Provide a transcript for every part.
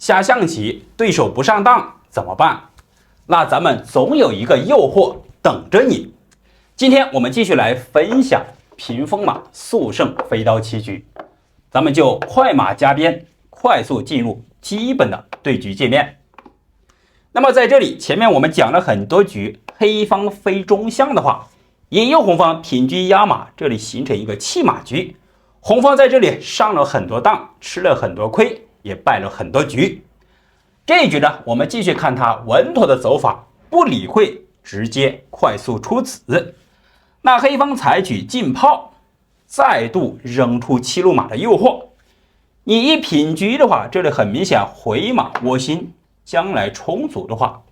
下象棋对手不上当怎么办？那咱们总有一个诱惑等着你。今天我们继续来分享屏风马速胜飞刀棋局，咱们就快马加鞭，快速进入基本的对局界面。那么在这里前面我们讲了很多局，黑方飞中象的话，引诱红方平车压马，这里形成一个弃马局。红方在这里上了很多当，吃了很多亏，也败了很多局。这一局呢，我们继续看他稳妥的走法，不理会，直接快速出子。那黑方采取进炮，再度扔出七路马的诱惑。你一平车的话，这里很明显回马窝心，将来冲卒的话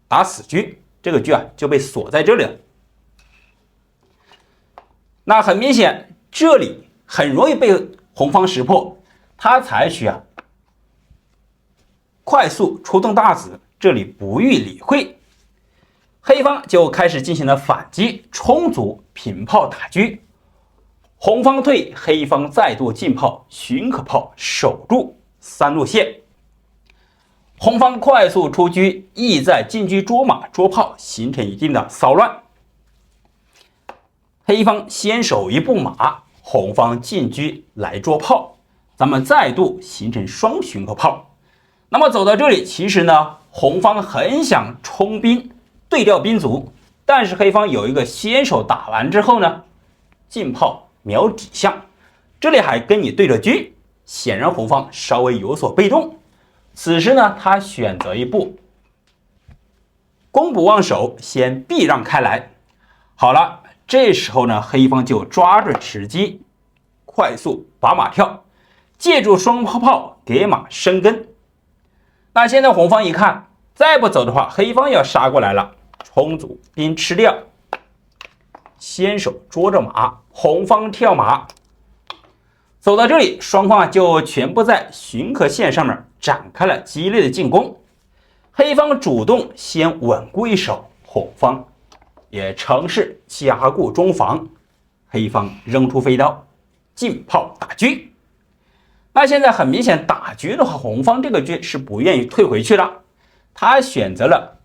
打死车，这个车就被锁在这里了。那很明显这里很容易被红方识破，他采取快速出动大子，这里不予理会，黑方就开始进行了反击，冲卒平炮打车。红方退，黑方再度进炮，寻可炮守住三路线。红方快速出车，意在进车捉马捉炮，形成一定的骚乱。黑方先守一步马，红方进车来捉炮，咱们再度形成双寻可炮。那么走到这里，其实呢，红方很想冲兵对调兵卒，但是黑方有一个先手打完之后呢，进炮瞄底象，这里还跟你对着车，显然红方稍微有所被动。此时呢，他选择一步攻不忘守，先避让开来。好了，这时候呢，黑方就抓住时机，快速把马跳，借助双炮炮给马生根。那现在红方一看，再不走的话，黑方要杀过来了，冲卒兵吃掉，先手捉着马，红方跳马。走到这里，双方就全部在寻可线上面展开了激烈的进攻。黑方主动先稳固一手，红方也乘势加固中防，黑方扔出飞刀，进炮打车。那现在很明显，打车的话，红方这个车是不愿意退回去了，他选择了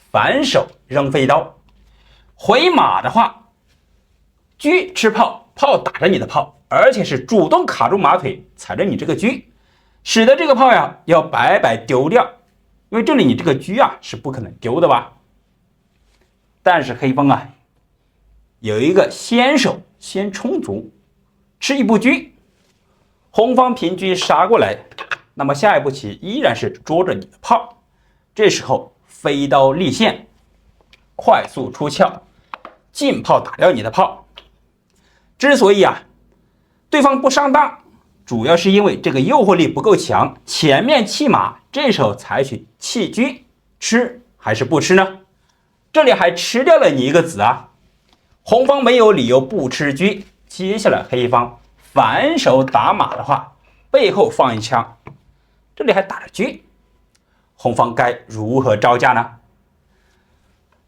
反手扔飞刀。回马的话，车吃炮，炮打着你的炮，而且是主动卡住马腿，踩着你这个车，使得这个炮呀要白白丢掉，因为这里你这个车是不可能丢的吧。但是黑方有一个先手先冲卒，吃一步车，红方平车杀过来，那么下一步棋依然是捉着你的炮。这时候飞刀立线，快速出鞘，进炮打掉你的炮。之所以对方不上当，主要是因为这个诱惑力不够强，前面弃马，这时候采取弃车，吃还是不吃呢？这里还吃掉了你一个子红方没有理由不吃车。接下来黑方反手打马的话，背后放一枪，这里还打着车，红方该如何招架呢？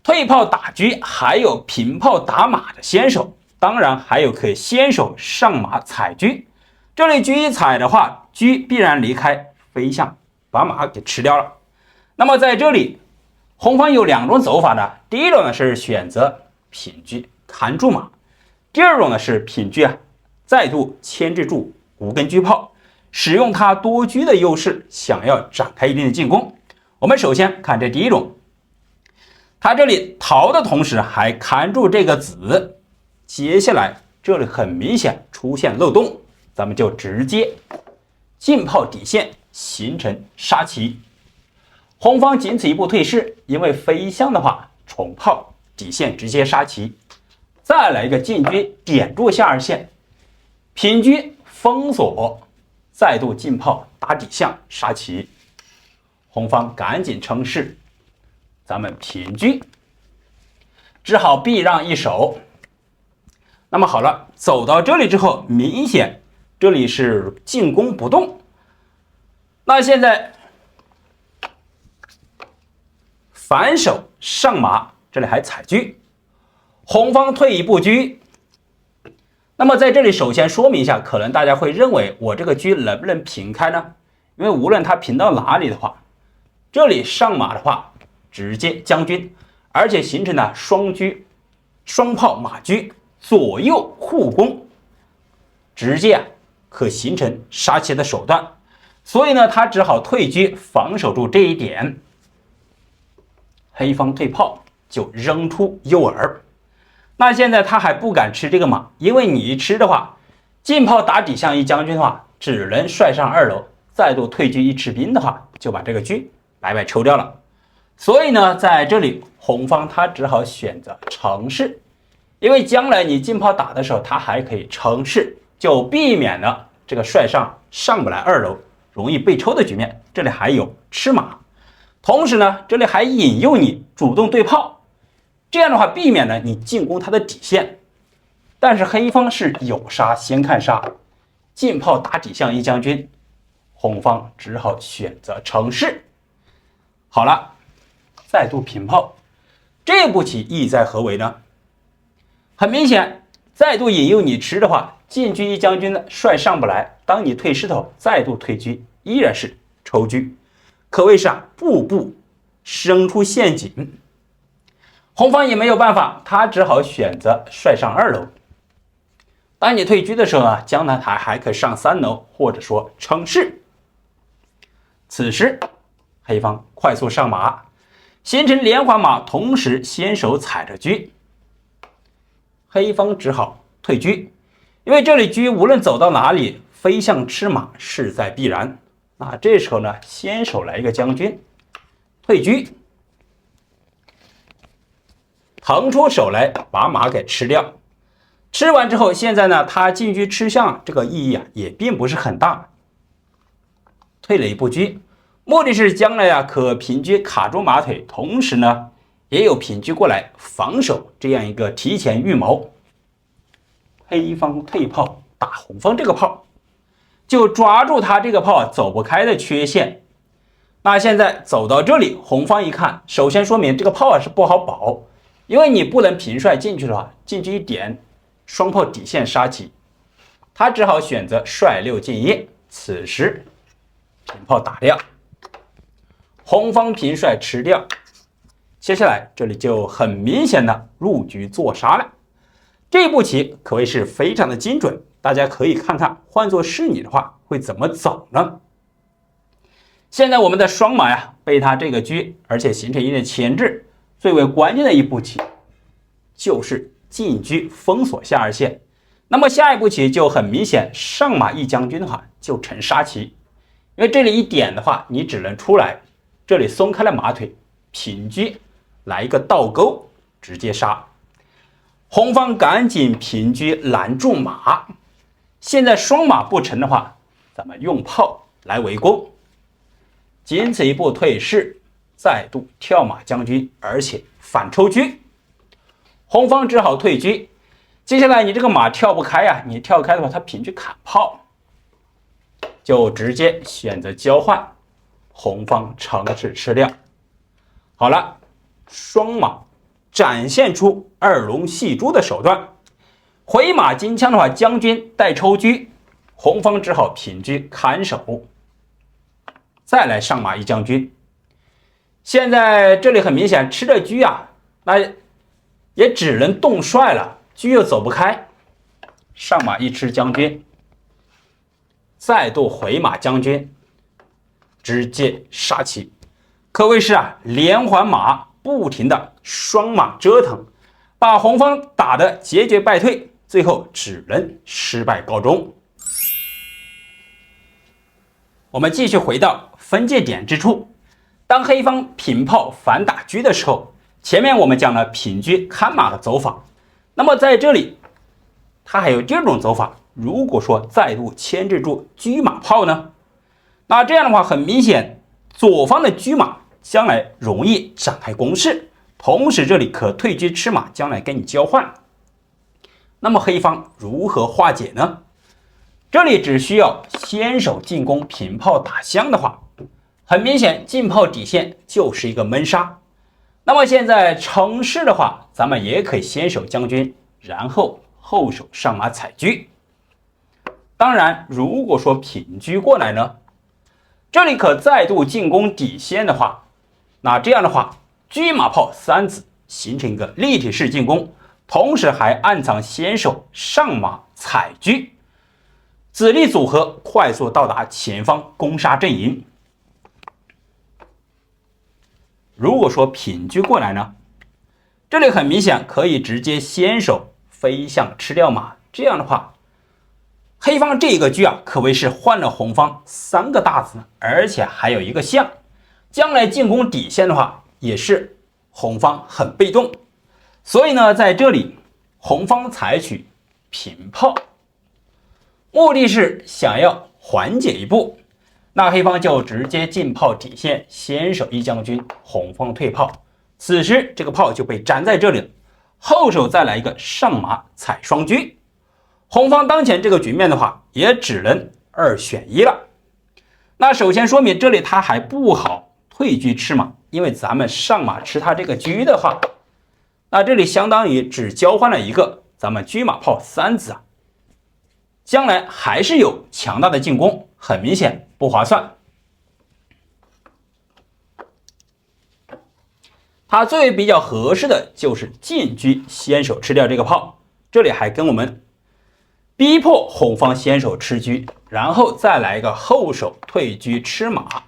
退炮打车，还有平炮打马的先手，当然还有可以先手上马踩车。这里车一踩的话，车必然离开飞象，把马给吃掉了。那么在这里红方有两种走法呢，第一种呢是选择平车看住马，第二种呢是平车再度牵制住五根车炮，使用它多车的优势，想要展开一定的进攻。我们首先看这第一种，他这里逃的同时还看住这个子，接下来这里很明显出现漏洞，咱们就直接进炮底线，形成杀棋。红方仅此一步退势，因为飞象的话重炮底线直接杀棋，再来一个进车点住下二线，平车封锁，再度进炮打底象杀棋。红方赶紧乘势，咱们平车，只好避让一手。那么好了，走到这里之后，明显这里是进攻不动。那现在反手上马，这里还踩车，红方退一步车。那么在这里首先说明一下，可能大家会认为我这个车能不能平开呢？因为无论他平到哪里的话，这里上马的话直接将军，而且形成了双炮马车左右互攻，直接可形成杀棋的手段。所以呢，他只好退车防守住这一点。黑方退炮就扔出诱饵。那现在他还不敢吃这个马，因为你一吃的话，进炮打底象一将军的话，只能帅上2楼，再度退车一吃兵的话，就把这个车白白抽掉了。所以呢，在这里红方他只好选择乘势，因为将来你进炮打的时候，他还可以乘势，就避免了这个帅上不来2楼，容易被抽的局面。这里还有吃马，同时呢，这里还引诱你主动对炮，这样的话避免了你进攻他的底线。但是黑方是有杀先看杀，进炮打底象一将军，红方只好选择乘势。好了，再度平炮，这步棋意在何为呢？很明显，再度引诱你吃的话，进车一将军呢帅上不来，当你退势头再度退车，依然是抽车，可谓是步步生出陷阱。红方也没有办法，他只好选择帅上2楼。当你退车的时候啊，江南台还可以上3楼，或者说乘势。此时黑方快速上马，形成连环马，同时先手踩着车，黑方只好退车，因为这里车无论走到哪里，飞向吃马势在必然。那这时候呢，先手来一个将军，退车，腾出手来把马给吃掉。吃完之后，现在呢，他进车吃象，这个意义也并不是很大。退了一步车，目的是将来可平车卡住马腿，同时呢，也有平车过来防守这样一个提前预谋。黑方退炮打红方这个炮，就抓住他这个炮走不开的缺陷。那现在走到这里，红方一看，首先说明这个炮是不好保，因为你不能平帅进去的话，进去一点，双炮底线杀棋，他只好选择帅6进1。此时平炮打掉，红方平帅吃掉。接下来这里就很明显的入局做杀了。这步棋可谓是非常的精准，大家可以看看，换作是你的话会怎么走呢？现在我们的双马被他这个车，而且形成一定牵制。最为关键的一步棋就是进车封锁下二线。那么下一步棋就很明显，上马一将军的话就成杀棋，因为这里一点的话，你只能出来，这里松开了马腿，平车来一个倒钩，直接杀。红方赶紧平车拦住马。现在双马不成的话，咱们用炮来围攻。仅此一步退势，再度跳马将军，而且反抽车。红方只好退车。接下来你这个马跳不开你跳开的话，他平车砍炮，就直接选择交换，红方乘势吃掉。好了，双马展现出2龙戏珠的手段。回马金枪的话，将军带抽车，红方只好平车看守，再来上马一将军。现在这里很明显吃了车那也只能动帅了，车又走不开，上马一吃将军，再度回马将军，直接杀棋，可谓是连环马不停的双马折腾，把红方打得节节败退，最后只能失败告终。我们继续回到分界点之处，当黑方平炮反打车的时候，前面我们讲了平车看马的走法，那么在这里它还有第二种走法，如果说再度牵制住车马炮呢，那这样的话很明显，左方的车马将来容易展开攻势，同时这里可退车吃马，将来跟你交换。那么黑方如何化解呢？这里只需要先手进攻平炮打象的话，很明显进炮底线就是一个闷杀。那么现在乘势的话，咱们也可以先手将军，然后后手上马踩车。当然如果说平车过来呢，这里可再度进攻底线的话，那这样的话，车马炮3子形成一个立体式进攻，同时还暗藏先手上马踩车，子力组合快速到达前方攻杀阵营。如果说平车过来呢，这里很明显可以直接先手飞象吃掉马，这样的话，黑方这个车啊，可谓是换了红方3个大子，而且还有一个象，将来进攻底线的话，也是红方很被动。所以呢，在这里红方采取平炮，目的是想要缓解一步，那黑方就直接进炮底线，先手一将军，红方退炮。此时这个炮就被粘在这里了，后手再来一个上马踩双车。红方当前这个局面的话，也只能2选1了。那首先说明这里他还不好退车吃马，因为咱们上马吃他这个车的话，那这里相当于只交换了一个咱们车马炮3子啊，将来还是有强大的进攻，很明显不划算。他最为比较合适的就是进车先手吃掉这个炮，这里还跟我们逼迫红方先手吃车，然后再来一个后手退车吃马。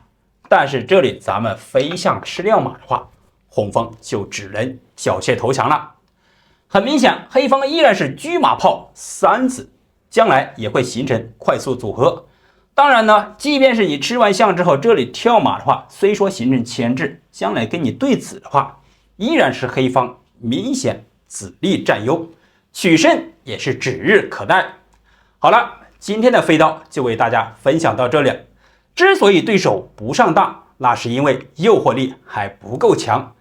但是这里咱们飞象吃掉马的话，红方就只能缴械投降了。很明显，黑方依然是车马炮3子，将来也会形成快速组合。当然呢，即便是你吃完象之后，这里跳马的话，虽说形成牵制，将来跟你对子的话，依然是黑方明显子力占优，取胜也是指日可待。好了，今天的飞刀就为大家分享到这里。之所以对手不上当，那是因为诱惑力还不够强，